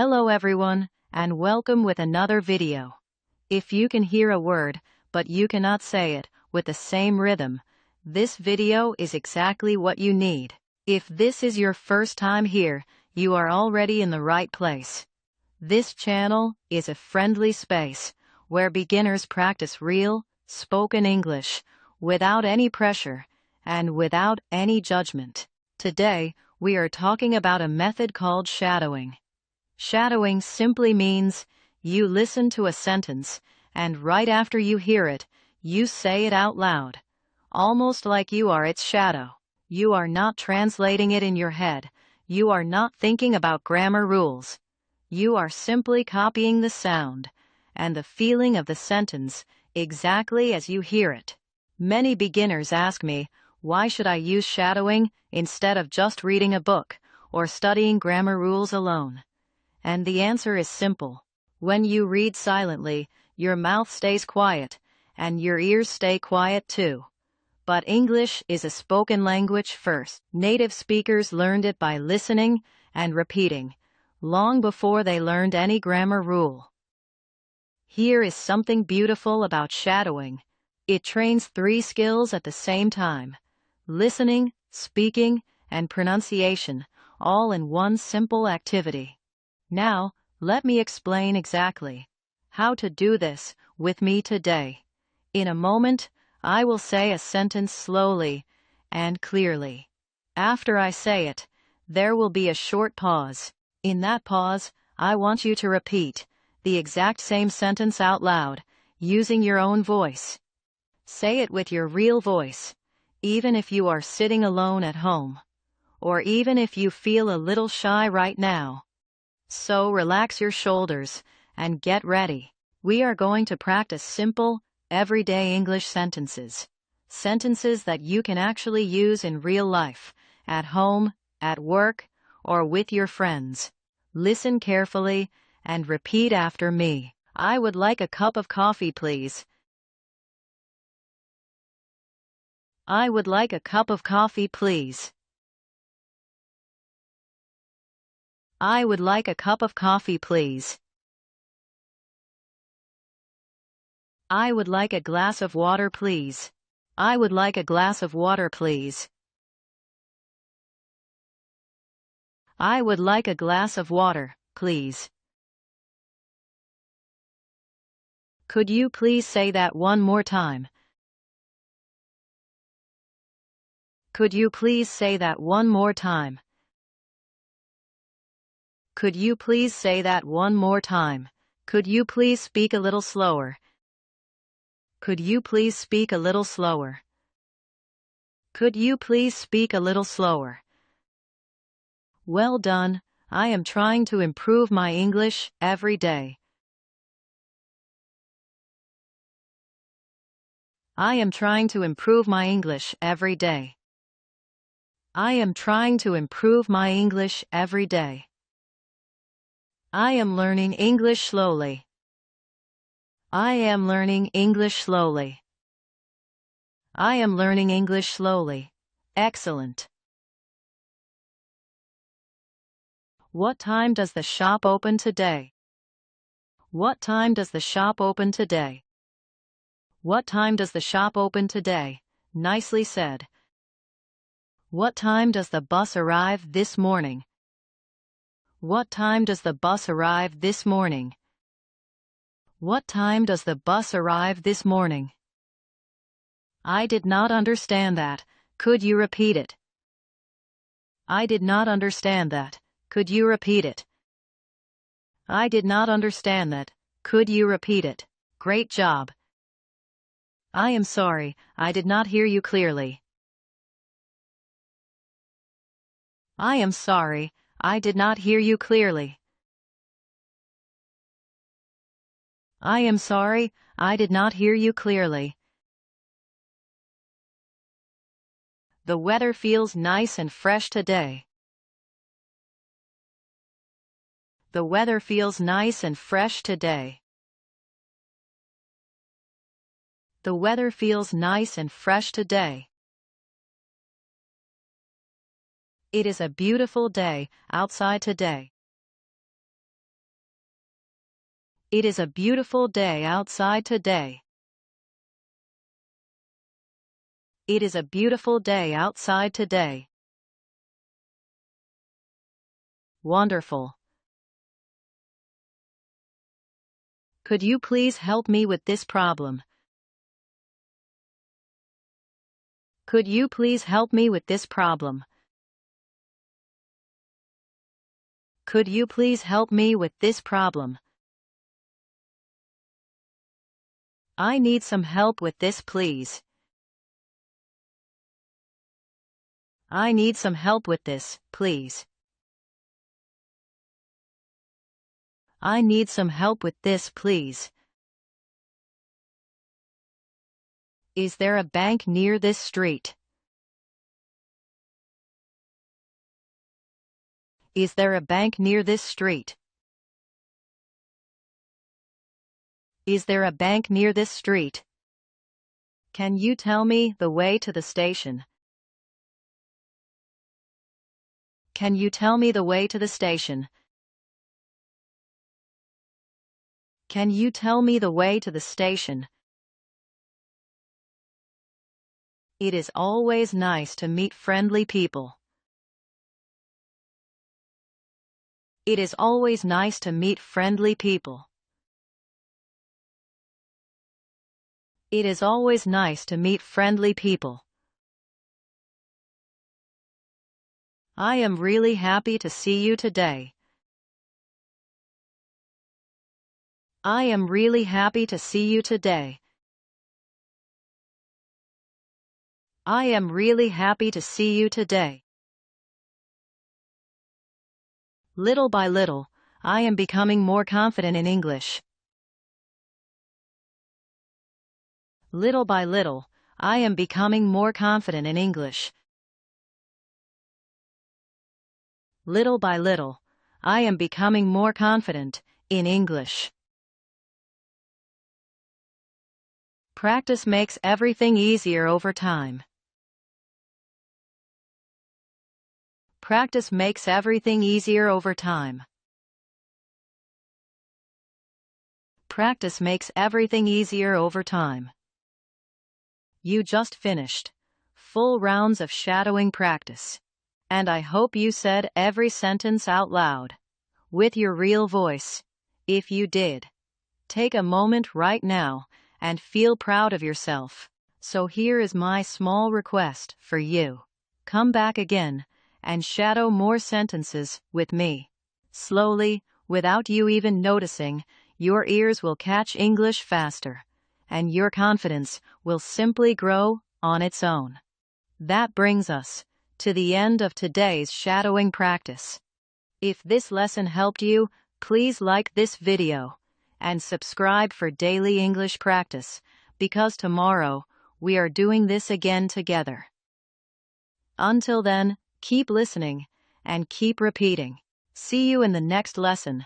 Hello everyone, and welcome with another video. If you can hear a word, but you cannot say it with the same rhythm, this video is exactly what you need. If this is your first time here, you are already in the right place. This channel is a friendly space where beginners practice real, spoken English without any pressure and without any judgment. Today, we are talking about a method called shadowing. Shadowing simply means you listen to a sentence, and right after you hear it, you say it out loud, almost like you are its shadow. You are not translating it in your head. You are not thinking about grammar rules. You are simply copying the sound and the feeling of the sentence exactly as you hear it. Many beginners ask me, why should I use shadowing instead of just reading a book or studying grammar rules alone? And the answer is simple. When you read silently, your mouth stays quiet, and your ears stay quiet too. But English is a spoken language first. Native speakers learned it by listening and repeating, long before they learned any grammar rule. Here is something beautiful about shadowing. It trains 3 skills at the same time: listening, speaking, and pronunciation, all in one simple activity. Now, let me explain exactly how to do this with me today. In a moment, I will say a sentence slowly and clearly. After I say it, there will be a short pause. In that pause, I want you to repeat the exact same sentence out loud, using your own voice. Say it with your real voice, even if you are sitting alone at home, or even if you feel a little shy right now. So relax your shoulders and get ready. We are going to practice simple, everyday English sentences. Sentences that you can actually use in real life, at home, at work, or with your friends. Listen carefully and repeat after me. I would like a cup of coffee, please. I would like a cup of coffee, please. I would like a cup of coffee, please. I would like a glass of water, please. I would like a glass of water, please. I would like a glass of water, please. Could you please say that one more time? Could you please say that one more time? Could you please say that one more time? Could you please speak a little slower? Could you please speak a little slower? Could you please speak a little slower? Well done. I am trying to improve my English every day. I am trying to improve my English every day. I am trying to improve my English every day. I am learning English slowly. I am learning English slowly. I am learning English slowly. Excellent. What time does the shop open today? What time does the shop open today? What time does the shop open today? Nicely said. What time does the bus arrive this morning? What time does the bus arrive this morning? What time does the bus arrive this morning? I did not understand that. Could you repeat it? I did not understand that. Could you repeat it? I did not understand that. Could you repeat it? Great job. I am sorry, I did not hear you clearly. I am sorry, I did not hear you clearly. I am sorry, I did not hear you clearly. The weather feels nice and fresh today. The weather feels nice and fresh today. The weather feels nice and fresh today. It is a beautiful day outside today. It is a beautiful day outside today. It is a beautiful day outside today. Wonderful. Could you please help me with this problem? Could you please help me with this problem? Could you please help me with this problem? I need some help with this, please. I need some help with this, please. I need some help with this, please. Is there a bank near this street? Is there a bank near this street? Is there a bank near this street? Can you tell me the way to the station? Can you tell me the way to the station? Can you tell me the way to the station? It is always nice to meet friendly people. It is always nice to meet friendly people. It is always nice to meet friendly people. I am really happy to see you today. I am really happy to see you today. I am really happy to see you today. Little by little, I am becoming more confident in English. Little by little, I am becoming more confident in English. Little by little, I am becoming more confident in English. Practice makes everything easier over time. Practice makes everything easier over time. Practice makes everything easier over time. You just finished full rounds of shadowing practice. And I hope you said every sentence out loud, with your real voice. If you did, take a moment right now and feel proud of yourself. So here is my small request for you. Come back again and shadow more sentences with me. Slowly, without you even noticing, your ears will catch English faster, and your confidence will simply grow on its own. That brings us to the end of today's shadowing practice. If this lesson helped you, please like this video and subscribe for daily English practice, because tomorrow we are doing this again together. Until then, keep listening and keep repeating. See you in the next lesson.